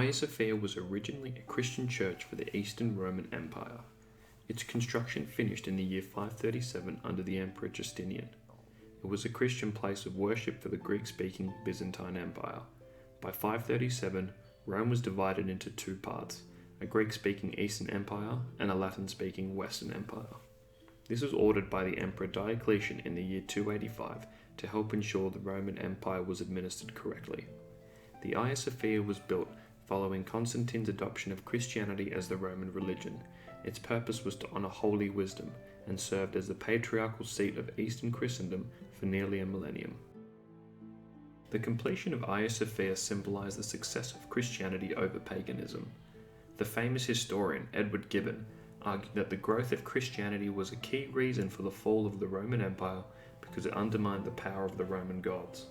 Hagia Sophia was originally a Christian church for the Eastern Roman Empire. Its construction finished in the year 537 under the Emperor Justinian. It was a Christian place of worship for the Greek-speaking Byzantine Empire. By 537, Rome was divided into two parts, a Greek-speaking Eastern Empire and a Latin-speaking Western Empire. This was ordered by the Emperor Diocletian in the year 285 to help ensure the Roman Empire was administered correctly. The Hagia Sophia was built following Constantine's adoption of Christianity as the Roman religion. Its purpose was to honor holy wisdom and served as the patriarchal seat of Eastern Christendom for nearly a millennium. The completion of Hagia Sophia symbolized the success of Christianity over paganism. The famous historian Edward Gibbon argued that the growth of Christianity was a key reason for the fall of the Roman Empire because it undermined the power of the Roman gods.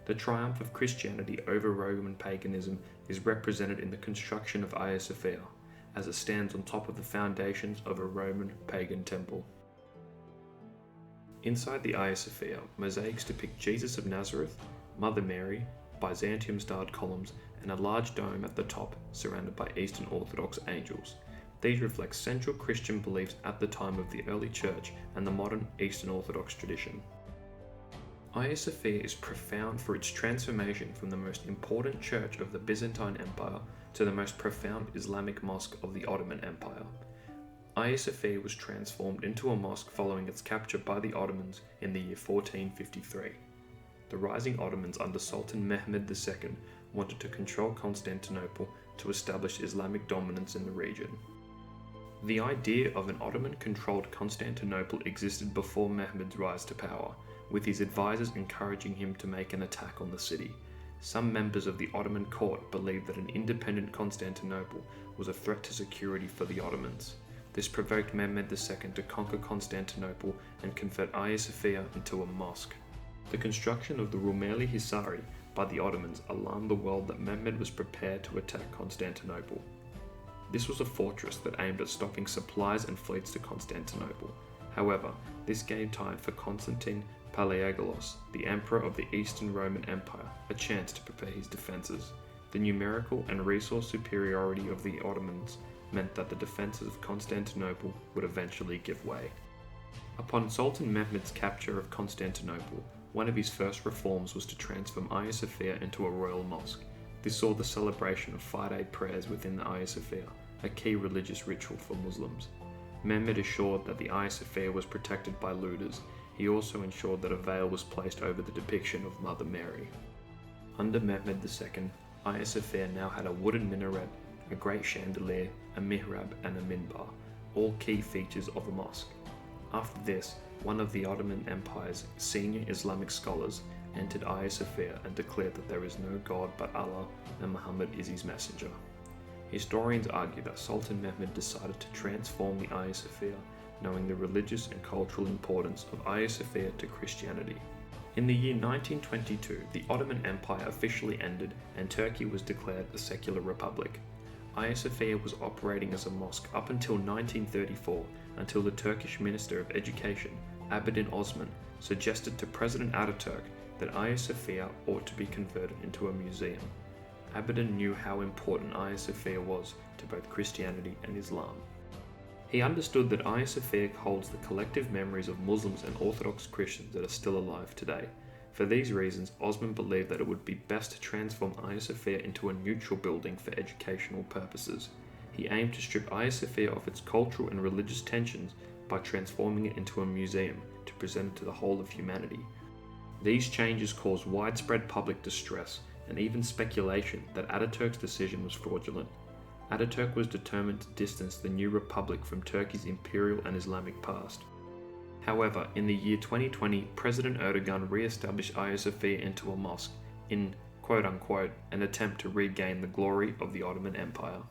The triumph of Christianity over Roman paganism is represented in the construction of Hagia Sophia, as it stands on top of the foundations of a Roman pagan temple. Inside the Hagia Sophia, mosaics depict Jesus of Nazareth, Mother Mary, Byzantium-styled columns, and a large dome at the top surrounded by Eastern Orthodox angels. These reflect central Christian beliefs at the time of the early church and the modern Eastern Orthodox tradition. Hagia Sophia is profound for its transformation from the most important church of the Byzantine Empire to the most profound Islamic mosque of the Ottoman Empire. Hagia Sophia was transformed into a mosque following its capture by the Ottomans in the year 1453. The rising Ottomans under Sultan Mehmed II wanted to control Constantinople to establish Islamic dominance in the region. The idea of an Ottoman-controlled Constantinople existed before Mehmed's rise to power, with his advisors encouraging him to make an attack on the city. Some members of the Ottoman court believed that an independent Constantinople was a threat to security for the Ottomans. This provoked Mehmed II to conquer Constantinople and convert Hagia Sophia into a mosque. The construction of the Rumeli Hisari by the Ottomans alarmed the world that Mehmed was prepared to attack Constantinople. This was a fortress that aimed at stopping supplies and fleets to Constantinople. However, this gave time for Constantine Palaiologos, the emperor of the Eastern Roman Empire, a chance to prepare his defences. The numerical and resource superiority of the Ottomans meant that the defences of Constantinople would eventually give way. Upon Sultan Mehmed's capture of Constantinople, one of his first reforms was to transform Hagia Sophia into a royal mosque. This saw the celebration of Friday prayers within the Hagia Sophia, a key religious ritual for Muslims. Mehmed assured that the Hagia Sophia was protected by looters. He also ensured that a veil was placed over the depiction of Mother Mary. Under Mehmed II, Hagia Sophia now had a wooden minaret, a great chandelier, a mihrab, and a minbar, all key features of a mosque. After this, one of the Ottoman Empire's senior Islamic scholars entered Hagia Sophia and declared that there is no God but Allah and Muhammad is his messenger. Historians argue that Sultan Mehmed decided to transform the Hagia Sophia, knowing the religious and cultural importance of Hagia Sophia to Christianity. In the year 1922, the Ottoman Empire officially ended and Turkey was declared a secular republic. Hagia Sophia was operating as a mosque up until 1934, until the Turkish Minister of Education, Abidin Osman, suggested to President Ataturk that Hagia Sophia ought to be converted into a museum. Abidin knew how important Hagia Sophia was to both Christianity and Islam. He understood that Hagia Sophia holds the collective memories of Muslims and Orthodox Christians that are still alive today. For these reasons, Osman believed that it would be best to transform Hagia Sophia into a neutral building for educational purposes. He aimed to strip Hagia Sophia of its cultural and religious tensions by transforming it into a museum to present it to the whole of humanity. These changes caused widespread public distress and even speculation that Ataturk's decision was fraudulent. Ataturk was determined to distance the new republic from Turkey's imperial and Islamic past. However, in the year 2020, President Erdogan re-established Hagia Sophia into a mosque in, quote-unquote, an attempt to regain the glory of the Ottoman Empire.